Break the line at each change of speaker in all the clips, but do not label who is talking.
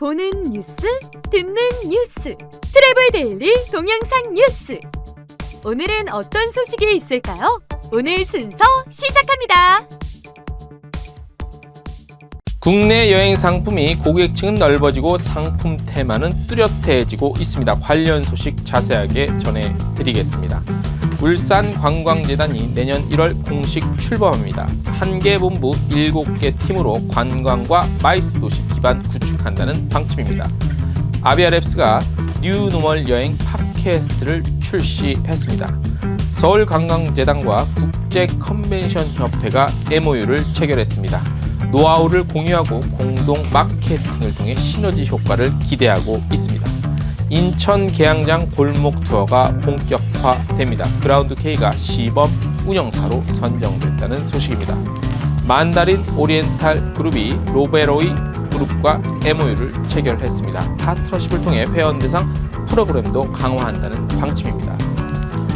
보는 뉴스, 듣는 뉴스, 트래블 데일리 동영상 뉴스. 오늘은 어떤 소식이 있을까요? 오늘 순서 시작합니다.
국내 여행 상품이 고객층은 넓어지고 상품 테마는 뚜렷해지고 있습니다. 관련 소식 자세하게 전해드리겠습니다. 울산관광재단이 내년 1월 공식 출범합니다. 한 개 본부 7개 팀으로 관광과 마이스 도시 기반 구축한다는 방침입니다. 아비아랩스가 뉴노멀 여행 팟캐스트를 출시했습니다. 서울관광재단과 국제컨벤션협회가 MOU를 체결했습니다. 노하우를 공유하고 공동 마케팅을 통해 시너지 효과를 기대하고 있습니다. 인천 계양장 골목 투어가 본격화됩니다. 그라운드 K가 시범 운영사로 선정됐다는 소식입니다. 만다린 오리엔탈 그룹이 로베로이 그룹과 MOU를 체결했습니다. 파트너십을 통해 회원 대상 프로그램도 강화한다는 방침입니다.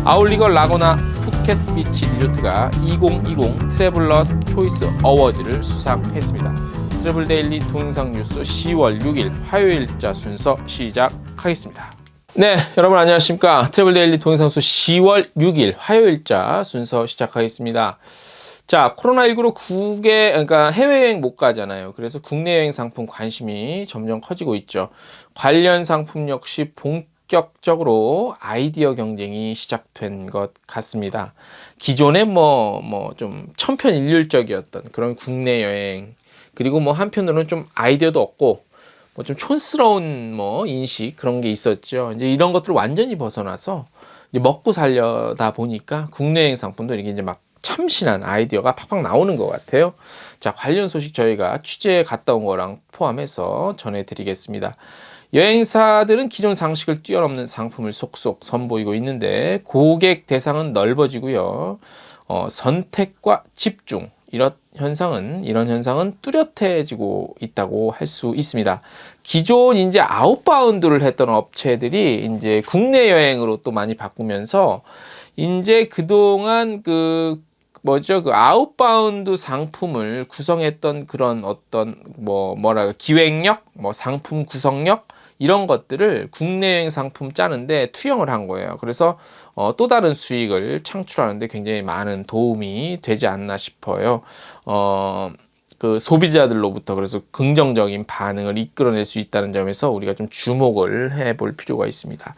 아울리거 라거나 푸켓 비치 리조트가 2020 트래블러스 초이스 어워즈를 수상했습니다. 트래블 데일리 동영상 뉴스 10월 6일 화요일자 순서 시작하겠습니다. 네, 여러분 안녕하십니까? 트래블 데일리 동영상 뉴스 10월 6일 화요일자 순서 시작하겠습니다. 자, 코로나19로 그러니까 해외여행 못 가잖아요. 그래서 국내 여행 상품 관심이 점점 커지고 있죠. 관련 상품 역시 본격적으로 아이디어 경쟁이 시작된 것 같습니다. 기존에 좀 천편일률적이었던 그런 국내 여행, 그리고 한편으로는 좀 아이디어도 없고 좀 촌스러운 인식 그런 게 있었죠. 이제 이런 것들을 완전히 벗어나서 이제 먹고 살려다 보니까 국내 여행 상품도 이렇게 이제 막 참신한 아이디어가 팍팍 나오는 것 같아요. 자, 관련 소식 저희가 취재에 갔다 온 거랑 포함해서 전해드리겠습니다. 여행사들은 기존 상식을 뛰어넘는 상품을 속속 선보이고 있는데 고객 대상은 넓어지고요. 선택과 집중 이런 현상은 뚜렷해지고 있다고 할 수 있습니다. 기존 이제 아웃바운드를 했던 업체들이 이제 국내 여행으로 또 많이 바꾸면서 이제 그동안 그 아웃바운드 상품을 구성했던 그런 어떤 기획력, 상품 구성력 이런 것들을 국내 여행 상품 짜는데 투영을 한 거예요. 그래서 또 다른 수익을 창출하는데 굉장히 많은 도움이 되지 않나 싶어요. 그 소비자들로부터 그래서 긍정적인 반응을 이끌어낼 수 있다는 점에서 우리가 좀 주목을 해볼 필요가 있습니다.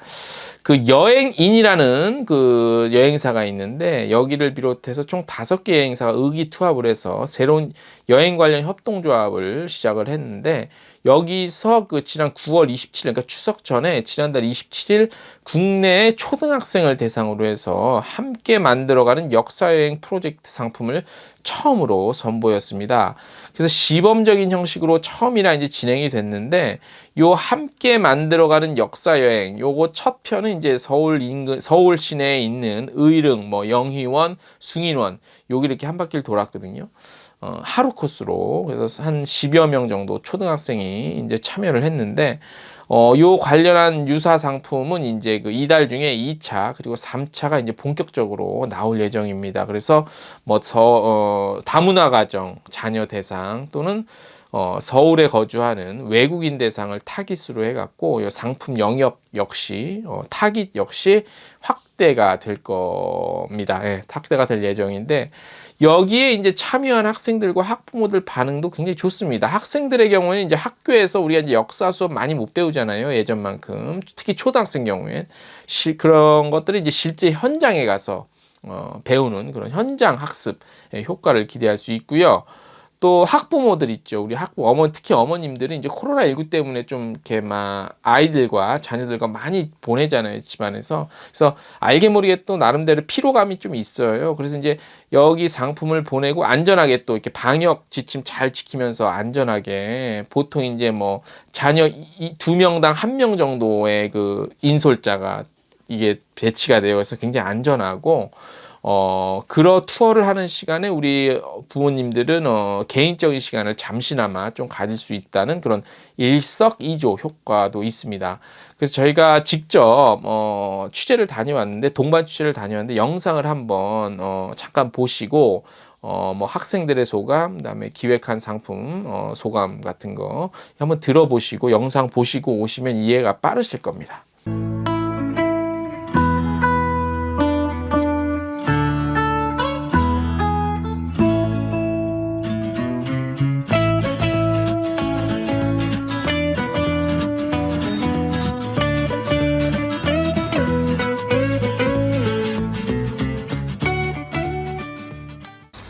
그 여행인이라는 그 여행사가 있는데 여기를 비롯해서 총 5개 여행사가 의기투합을 해서 새로운 여행 관련 협동조합을 시작을 했는데 여기서 그 지난 9월 27일 그러니까 추석 전에 지난달 27일 국내의 초등학생을 대상으로 해서 함께 만들어가는 역사여행 프로젝트 상품을 처음으로 선보였습니다. 그래서 시범적인 형식으로 처음이라 이제 진행이 됐는데 요 함께 만들어가는 역사여행 요거 첫 편은 이제 서울 시내에 있는 의릉, 영희원, 숭인원 여기 이렇게 한 바퀴를 돌았거든요. 하루 코스로 그래서 한 10여 명 정도 초등학생이 이제 참여를 했는데 요 관련한 유사 상품은 이제 그 이달 중에 2차 그리고 3차가 이제 본격적으로 나올 예정입니다. 그래서 다문화 가정 자녀 대상 또는 서울에 거주하는 외국인 대상을 타깃으로 해갖고 이 상품 영역 역시 타깃 역시 확대가 될 겁니다. 예, 확대가 될 예정인데 여기에 이제 참여한 학생들과 학부모들 반응도 굉장히 좋습니다. 학생들의 경우에는 이제 학교에서 우리가 이제 역사 수업 많이 못 배우잖아요. 예전만큼. 특히 초등학생 경우엔 그런 것들이 이제 실제 현장에 가서 배우는 그런 현장 학습의 효과를 기대할 수 있고요. 또 학부모들 있죠. 우리 특히 어머님들은 이제 코로나19 때문에 좀 이렇게 아이들과 자녀들과 많이 보내잖아요. 집안에서. 그래서 알게 모르게 또 나름대로 피로감이 좀 있어요. 그래서 이제 여기 상품을 보내고 안전하게 또 이렇게 방역 지침 잘 지키면서 안전하게 보통 이제 자녀 2명당 1명 정도의 그 인솔자가 이게 배치가 되어 있어서 굉장히 안전하고 그런 투어를 하는 시간에 우리 부모님들은 개인적인 시간을 잠시나마 좀 가질 수 있다는 그런 일석이조 효과도 있습니다. 그래서 저희가 직접 취재를 다녀왔는데 동반 취재를 다녀왔는데 영상을 한번 잠깐 보시고 뭐 학생들의 소감, 그다음에 기획한 상품 소감 같은 거 한번 들어보시고 영상 보시고 오시면 이해가 빠르실 겁니다.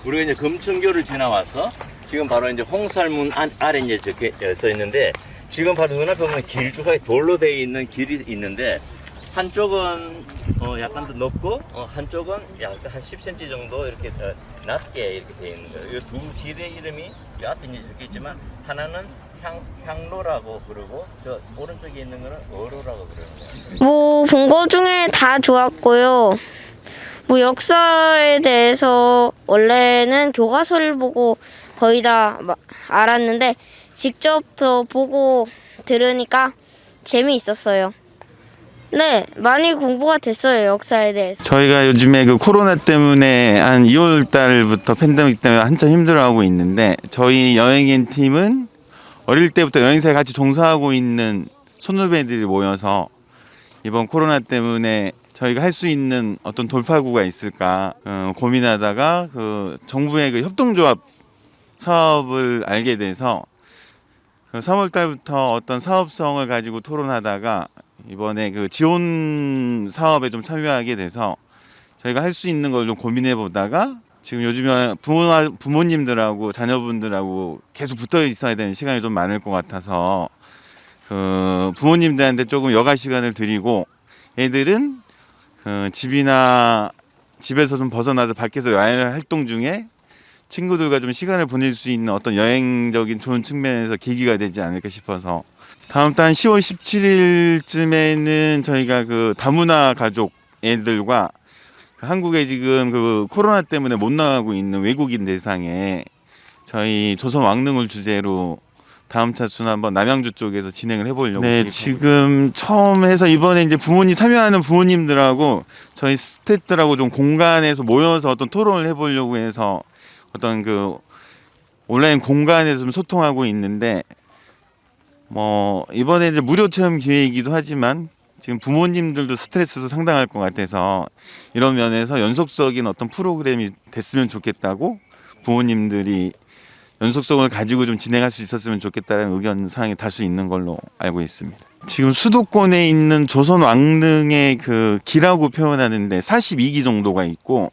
우리가 이제 금천교를 지나와서 지금 바로 이제 홍살문 아래 이제 저렇게 써 있는데, 지금 바로 눈앞에 보면 길쭉하게 돌로 되어 있는 길이 있는데, 한쪽은 약간 더 높고 한쪽은 약간 한 10cm 정도 이렇게 낮게 이렇게 되어 있는 거예요. 이 두 길의 이름이 이 앞에 이제 적혀 있지만, 하나는 향로라고 그러고 저 오른쪽에 있는 거는 어로라고 그러는 거예요.
뭐 본 거 중에 다 좋았고요. 뭐 역사에 대해서 원래는 교과서를 보고 거의 다 알았는데 직접 더 보고 들으니까 재미있었어요. 네, 많이 공부가 됐어요, 역사에 대해서.
저희가 요즘에 그 코로나 때문에 한 2월 달부터 팬데믹 때문에 한참 힘들어하고 있는데, 저희 여행인 팀은 어릴 때부터 여행사에 같이 종사하고 있는 손후배들이 모여서 이번 코로나 때문에 저희가 할 수 있는 어떤 돌파구가 있을까 고민하다가 그 정부의 그 협동조합 사업을 알게 돼서 그 3월 달부터 어떤 사업성을 가지고 토론하다가 이번에 그 지원 사업에 좀 참여하게 돼서 저희가 할 수 있는 걸 좀 고민해 보다가 지금 요즘에 부모님들하고 자녀분들하고 계속 붙어 있어야 되는 시간이 좀 많을 것 같아서 그 부모님들한테 조금 여가 시간을 드리고, 애들은 집이나 집에서 좀 벗어나서 밖에서 야외 활동 중에 친구들과 좀 시간을 보낼 수 있는 어떤 여행적인 좋은 측면에서 계기가 되지 않을까 싶어서, 다음 달 10월 17일쯤에는 저희가 그 다문화 가족 애들과 한국에 지금 그 코로나 때문에 못 나가고 있는 외국인 대상에 저희 조선 왕릉을 주제로 다음 차수는 한번 남양주 쪽에서 진행을 해보려고. 네, 지금 처음 해서 이번에 이제 부모님 참여하는 부모님들하고 저희 스태프들하고 좀 공간에서 모여서 어떤 토론을 해보려고 해서 어떤 그 온라인 공간에서 좀 소통하고 있는데, 뭐 이번에 이제 무료 체험 기회이기도 하지만 지금 부모님들도 스트레스도 상당할 것 같아서 이런 면에서 연속적인 어떤 프로그램이 됐으면 좋겠다고 부모님들이 연속성을 가지고 좀 진행할 수 있었으면 좋겠다는 의견 사항이 다수 있는 걸로 알고 있습니다. 지금 수도권에 있는 조선 왕릉의 그 기라고 표현하는데 42기 정도가 있고,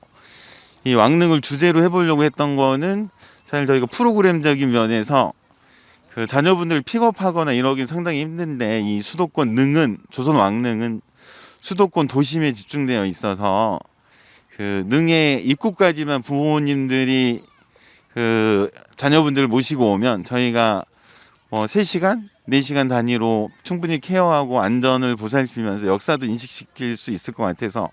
이 왕릉을 주제로 해보려고 했던 거는 사실 저희가 프로그램적인 면에서 그 자녀분들 픽업하거나 이러긴 상당히 힘든데, 이 수도권 능은, 조선 왕릉은 수도권 도심에 집중되어 있어서 그 능의 입구까지만 부모님들이 그 자녀분들을 모시고 오면 저희가 뭐 3시간, 4시간 단위로 충분히 케어하고 안전을 보살피면서 역사도 인식시킬 수 있을 것 같아서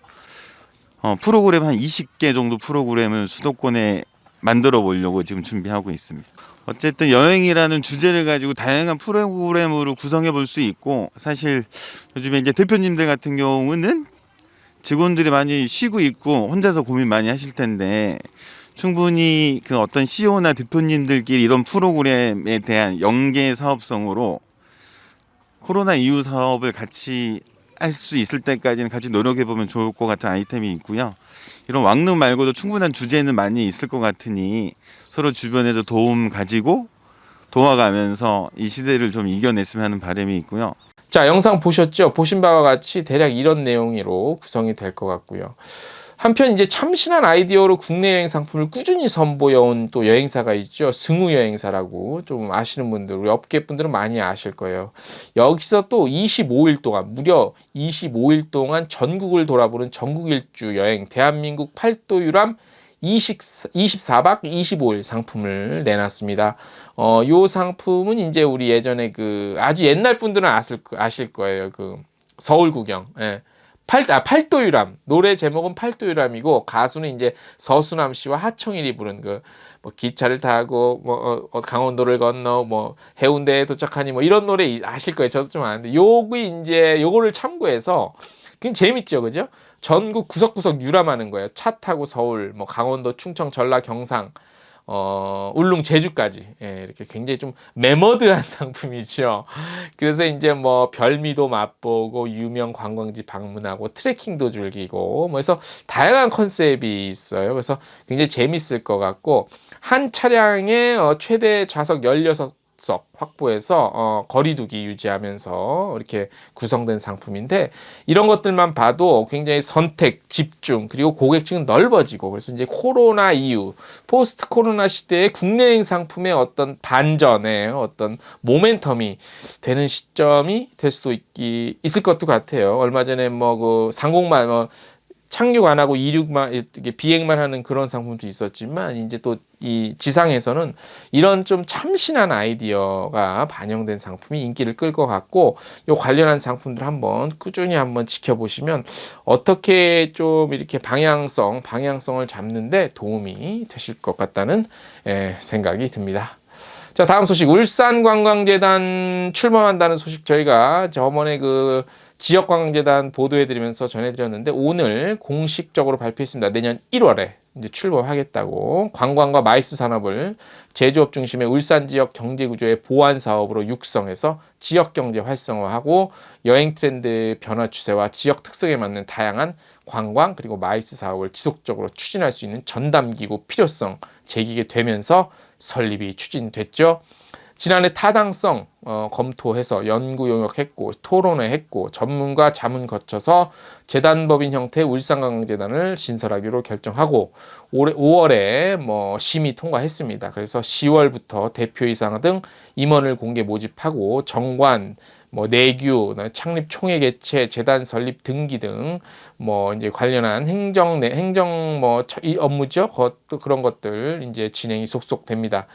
프로그램 한 20개 정도 프로그램을 수도권에 만들어 보려고 지금 준비하고 있습니다. 어쨌든 여행이라는 주제를 가지고 다양한 프로그램으로 구성해 볼 수 있고, 사실 요즘에 이제 대표님들 같은 경우는 직원들이 많이 쉬고 있고 혼자서 고민 많이 하실 텐데, 충분히 그 어떤 CEO나 대표님들끼리 이런 프로그램에 대한 연계 사업성으로 코로나 이후 사업을 같이 할 수 있을 때까지는 같이 노력해 보면 좋을 것 같은 아이템이 있고요. 이런 왕릉 말고도 충분한 주제는 많이 있을 것 같으니 서로 주변에도 도움 가지고 도와가면서 이 시대를 좀 이겨냈으면 하는 바람이 있고요.
자, 영상 보셨죠? 보신 바와 같이 대략 이런 내용으로 구성이 될 것 같고요. 한편 이제 참신한 아이디어로 국내 여행 상품을 꾸준히 선보여온 또 여행사가 있죠. 승우 여행사라고, 좀 아시는 분들, 우리 업계 분들은 많이 아실 거예요. 여기서 또 25일 동안, 무려 25일 동안 전국을 돌아보는 전국 일주 여행, 대한민국 팔도 유람 24박 25일 상품을 내놨습니다. 요 상품은 이제 우리 예전에 그 아주 옛날 분들은 아실 거예요. 그 서울 구경. 예. 팔도 유람. 노래 제목은 팔도 유람이고, 가수는 이제 서수남 씨와 하청일이 부른 그 뭐 기차를 타고 뭐 강원도를 건너 뭐 해운대에 도착하니 뭐 이런 노래 아실 거예요. 저도 좀 아는데, 요거를 참고해서 그냥 재밌죠, 그죠? 전국 구석구석 유람하는 거예요. 차 타고 서울, 뭐 강원도, 충청, 전라, 경상, 울릉, 제주까지. 예, 이렇게 굉장히 좀 매머드한 상품이죠. 그래서 이제 뭐 별미도 맛보고 유명 관광지 방문하고 트레킹도 즐기고 뭐 해서 다양한 컨셉이 있어요. 그래서 굉장히 재밌을 것 같고 한 차량에 최대 좌석 16석 확보해서 거리두기 유지하면서 이렇게 구성된 상품인데 이런 것들만 봐도 굉장히 선택, 집중 그리고 고객층은 넓어지고 그래서 이제 코로나 이후 포스트 코로나 시대의 국내 여행 상품의 어떤 반전의 어떤 모멘텀이 되는 시점이 될 수도 있을 것도 같아요. 얼마 전에 뭐 그 상공만 착륙 안 하고 이륙만 비행만 하는 그런 상품도 있었지만 이제 또 이 지상에서는 이런 좀 참신한 아이디어가 반영된 상품이 인기를 끌 것 같고 요 관련한 상품들 한번 꾸준히 한번 지켜보시면 어떻게 좀 이렇게 방향성을 잡는데 도움이 되실 것 같다는 생각이 듭니다. 자, 다음 소식. 울산관광재단 출범한다는 소식 저희가 저번에 그 지역관광재단 보도해드리면서 전해드렸는데 오늘 공식적으로 발표했습니다. 내년 1월에 이제 출범하겠다고 관광과 마이스 산업을 제조업 중심의 울산 지역 경제 구조의 보완 사업으로 육성해서 지역 경제 활성화하고 여행 트렌드 변화 추세와 지역 특성에 맞는 다양한 관광 그리고 마이스 사업을 지속적으로 추진할 수 있는 전담기구 필요성 제기게 되면서 설립이 추진됐죠. 지난해 타당성 검토해서 연구 용역했고 토론회했고 전문가 자문 거쳐서 재단법인 형태의 울산관광재단을 신설하기로 결정하고 올해 5월에 뭐 심의 통과했습니다. 그래서 10월부터 대표이사 등 임원을 공개 모집하고 정관 뭐 내규, 창립 총회 개최, 재단 설립 등기 등 뭐 이제 관련한 행정 뭐 이 업무죠. 그런 것들 이제 진행이 속속됩니다.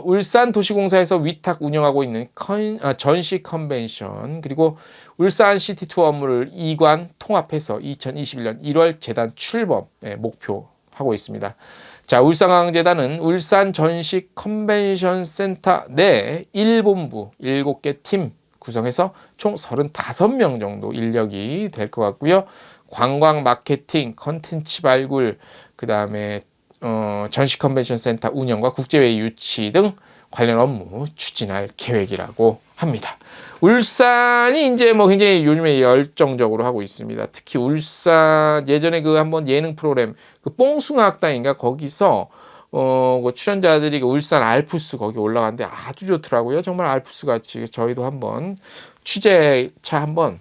울산도시공사에서 위탁 운영하고 있는 전시 컨벤션 그리고 울산 시티 투어 업무를 이관 통합해서 2021년 1월 재단 출범 목표하고 있습니다. 자, 울산관광재단은 울산 전시 컨벤션 센터 내 1본부 7개 팀 구성해서 총 35명 정도 인력이 될 것 같고요. 관광 마케팅, 컨텐츠 발굴, 그 다음에 전시 컨벤션 센터 운영과 국제회의 유치 등 관련 업무 추진할 계획이라고 합니다. 울산이 이제 뭐 굉장히 요즘에 열정적으로 하고 있습니다. 특히 울산 예전에 그 한번 예능 프로그램 그 뽕숭아 학당인가 거기서 그 출연자들이 그 울산 알프스 거기 올라갔는데 아주 좋더라고요. 정말 알프스 같이 저희도 한번 취재차 한번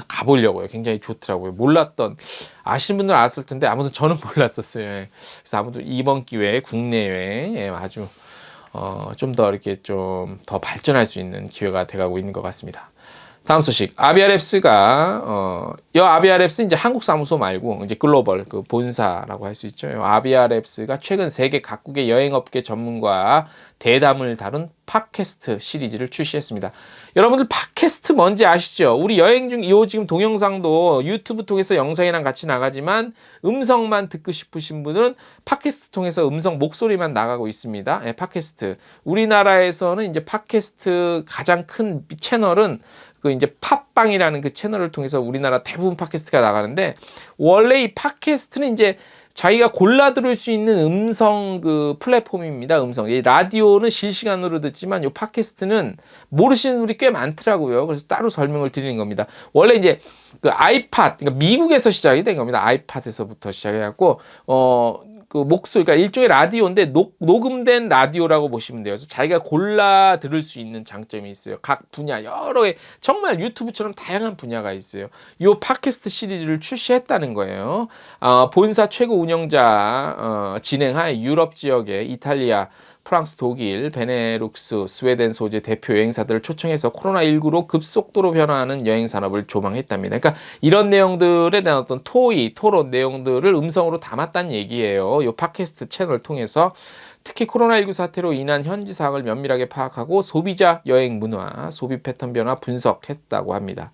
가보려고요. 굉장히 좋더라고요. 몰랐던 아시는 분들은 알았을 텐데 아무튼 저는 몰랐었어요. 그래서 아무튼 이번 기회에 국내외에 아주 좀 더 이렇게 좀 더 발전할 수 있는 기회가 돼가고 있는 것 같습니다. 다음 소식. 아비아랩스가 아비아랩스 이제 한국 사무소 말고 이제 글로벌 그 본사라고 할 수 있죠. 아비아랩스가 최근 세계 각국의 여행업계 전문가 대담을 다룬 팟캐스트 시리즈를 출시했습니다. 여러분들 팟캐스트 뭔지 아시죠? 우리 여행 중 지금 동영상도 유튜브 통해서 영상이랑 같이 나가지만 음성만 듣고 싶으신 분들은 팟캐스트 통해서 음성 목소리만 나가고 있습니다. 팟캐스트. 우리나라에서는 이제 팟캐스트 가장 큰 채널은 그 이제 팟빵이라는 그 채널을 통해서 우리나라 대부분 팟캐스트가 나가는데 원래 이 팟캐스트는 이제 자기가 골라 들을 수 있는 음성 그 플랫폼입니다. 이 라디오는 실시간으로 듣지만 이 팟캐스트는 모르시는 분이 꽤 많더라고요. 그래서 따로 설명을 드리는 겁니다. 원래 이제 그 아이팟, 그러니까 미국에서 시작이 된 겁니다. 아이팟에서부터 시작해갖고 그 목소리, 그러니까 일종의 라디오인데 녹음된 라디오라고 보시면 돼요. 그래서 자기가 골라 들을 수 있는 장점이 있어요. 각 분야 여러 개 정말 유튜브처럼 다양한 분야가 있어요. 이 팟캐스트 시리즈를 출시했다는 거예요. 본사 최고 운영자 진행하에 유럽 지역의 이탈리아, 프랑스, 독일, 베네룩스, 스웨덴 소재 대표 여행사들을 초청해서 코로나19로 급속도로 변화하는 여행 산업을 조망했답니다. 그러니까 이런 내용들에 대한 어떤 토론 내용들을 음성으로 담았다는 얘기예요. 이 팟캐스트 채널을 통해서 특히 코로나19 사태로 인한 현지 상황을 면밀하게 파악하고 소비자 여행 문화, 소비 패턴 변화 분석했다고 합니다.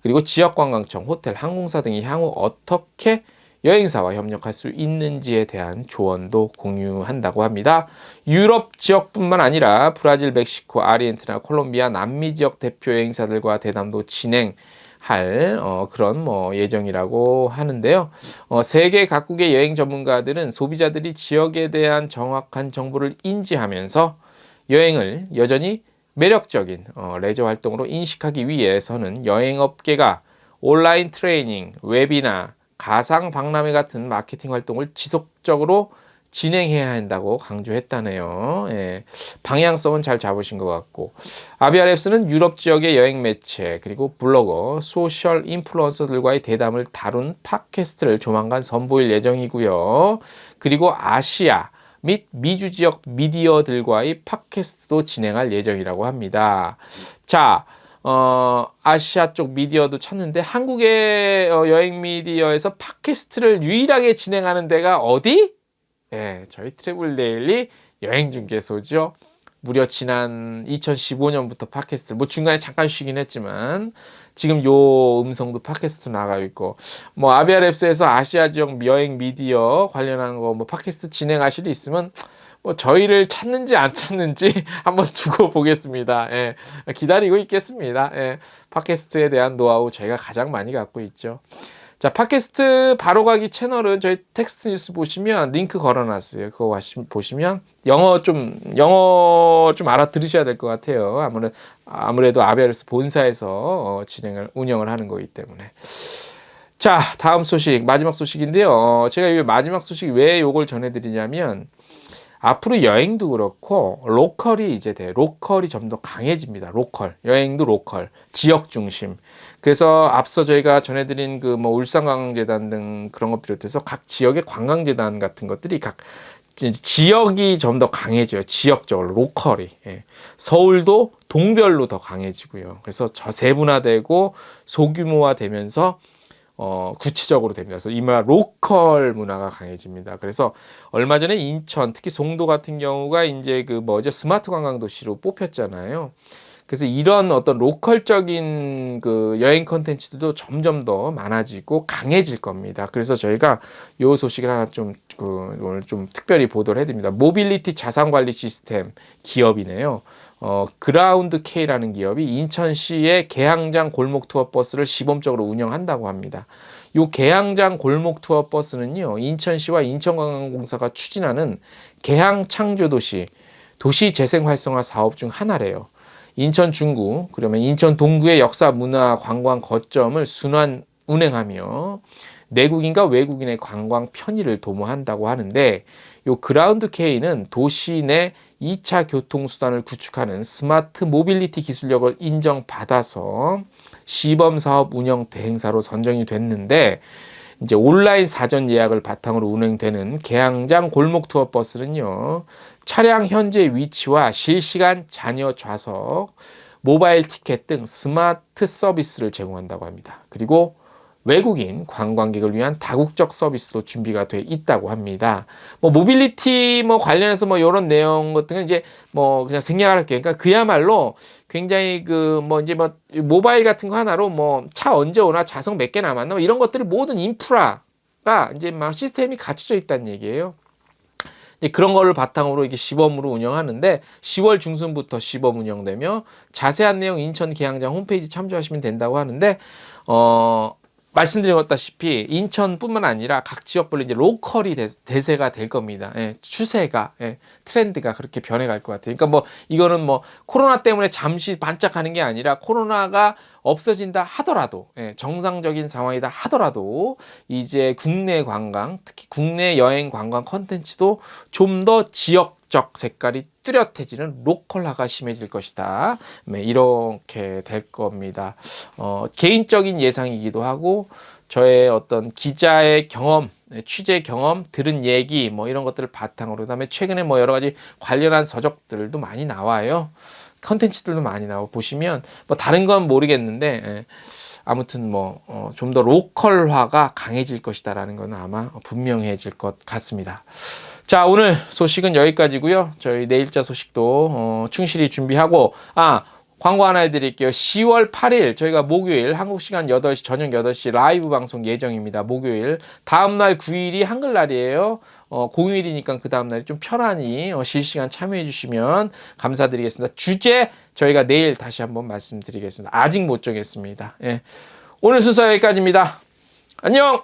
그리고 지역관광청, 호텔, 항공사 등이 향후 어떻게 여행사와 협력할 수 있는지에 대한 조언도 공유한다고 합니다. 유럽 지역뿐만 아니라 브라질, 멕시코, 아르헨티나, 콜롬비아, 남미 지역 대표 여행사들과 대담도 진행, 할 그런 예정이라고 하는데요. 세계 각국의 여행 전문가들은 소비자들이 지역에 대한 정확한 정보를 인지하면서 여행을 여전히 매력적인 레저 활동으로 인식하기 위해서는 여행업계가 온라인 트레이닝, 웨비나, 가상 박람회 같은 마케팅 활동을 지속적으로 진행해야 한다고 강조했다네요. 예, 방향성은 잘 잡으신 것 같고, 아비아랩스는 유럽 지역의 여행 매체 그리고 블로거, 소셜 인플루언서들과의 대담을 다룬 팟캐스트를 조만간 선보일 예정이고요. 그리고 아시아 및 미주 지역 미디어들과의 팟캐스트도 진행할 예정이라고 합니다. 자, 아시아 쪽 미디어도 찾는데 한국의 여행 미디어에서 팟캐스트를 유일하게 진행하는 데가 어디? 네, 저희 트래블 데일리 여행 중개소죠. 무려 지난 2015년부터 팟캐스트, 뭐 중간에 잠깐 쉬긴 했지만 지금 요 음성도 팟캐스트 나가고 있고, 뭐 아비아랩스에서 아시아 지역 여행 미디어 관련한 거 뭐 팟캐스트 진행하실 일 있으면 뭐 저희를 찾는지 안 찾는지 한번 두고 보겠습니다. 예, 기다리고 있겠습니다. 예, 팟캐스트에 대한 노하우 저희가 가장 많이 갖고 있죠. 자, 팟캐스트 바로가기 채널은 저희 텍스트 뉴스 보시면 링크 걸어놨어요. 그거 보시면 영어 좀 알아들으셔야 될 것 같아요. 아무래도 아비아랩스 본사에서 운영을 하는 거기 때문에. 자, 다음 소식, 마지막 소식인데요. 제가 이 마지막 소식 왜 요걸 전해드리냐면, 앞으로 여행도 그렇고 로컬이 이제 로컬이 좀 더 강해집니다. 여행도 로컬, 지역 중심. 그래서 앞서 저희가 전해드린 그 뭐 울산관광재단 등 그런 것 비롯해서 각 지역의 관광재단 같은 것들이 각 지역이 좀 더 강해져요. 지역적으로 로컬이. 예. 서울도 동별로 더 강해지고요. 그래서 세분화되고 소규모화되면서 구체적으로 됩니다. 그래서 이 말 로컬 문화가 강해집니다. 그래서 얼마 전에 인천, 특히 송도 같은 경우가 이제 스마트 관광 도시로 뽑혔잖아요. 그래서 이런 어떤 로컬적인 그 여행 컨텐츠들도 점점 더 많아지고 강해질 겁니다. 그래서 저희가 요 소식을 하나 오늘 좀 특별히 보도를 해드립니다. 모빌리티 자산관리 시스템 기업이네요. 그라운드 K라는 기업이 인천시의 계양장 골목 투어 버스를 시범적으로 운영한다고 합니다. 이 계양장 골목 투어 버스는요, 인천시와 인천관광공사가 추진하는 계양 창조도시 도시 재생 활성화 사업 중 하나래요. 인천 중구, 그러면 인천 동구의 역사 문화 관광 거점을 순환 운행하며 내국인과 외국인의 관광 편의를 도모한다고 하는데, 이 그라운드 K는 도시 내 2차 교통수단을 구축하는 스마트 모빌리티 기술력을 인정받아서 시범사업 운영 대행사로 선정이 됐는데, 이제 온라인 사전 예약을 바탕으로 운행되는 계양장 골목 투어 버스는요, 차량 현재 위치와 실시간 잔여 좌석, 모바일 티켓 등 스마트 서비스를 제공한다고 합니다. 그리고 외국인 관광객을 위한 다국적 서비스도 준비가 돼 있다고 합니다. 모빌리티 관련해서 이런 내용 같은 이제 그냥 생략할게요. 그러니까 그야말로 굉장히 모바일 같은 거 하나로 차 언제 오나 좌석 몇 개 남았나 이런 것들을 모든 인프라가 이제 시스템이 갖춰져 있다는 얘기예요. 이제 그런 거를 바탕으로 이게 시범으로 운영하는데 10월 중순부터 시범 운영되며 자세한 내용 인천 계양장 홈페이지 참조하시면 된다고 하는데 말씀드렸다시피 인천뿐만 아니라 각 지역별로 이제 로컬이 대세가 될 겁니다. 예, 추세가 트렌드가 그렇게 변해갈 것 같아요. 그러니까 이거는 코로나 때문에 잠시 반짝하는 게 아니라 코로나가 없어진다 하더라도 정상적인 상황이다 하더라도 이제 국내 관광, 특히 국내 여행 관광 컨텐츠도 좀 더 지역적 색깔이 뚜렷해지는 로컬화가 심해질 것이다. 이렇게 될 겁니다. 개인적인 예상이기도 하고 저의 어떤 기자의 경험, 취재 경험, 들은 얘기 이런 것들을 바탕으로, 그다음에 최근에 여러 가지 관련한 서적들도 많이 나와요. 컨텐츠들도 많이 나오고 보시면 다른 건 모르겠는데 아무튼 좀 더 로컬화가 강해질 것이다라는 건 아마 분명해질 것 같습니다. 자, 오늘 소식은 여기까지고요. 저희 내일자 소식도 충실히 준비하고 광고 하나 해드릴게요. 10월 8일 저희가 목요일 한국 시간 8시 저녁 8시 라이브 방송 예정입니다. 목요일. 다음날 9일이 한글날이에요. 공휴일이니까 그 다음날이 좀 편안히 실시간 참여해 주시면 감사드리겠습니다. 주제 저희가 내일 다시 한번 말씀드리겠습니다. 아직 못 정했습니다. 예. 오늘 순서 여기까지입니다. 안녕!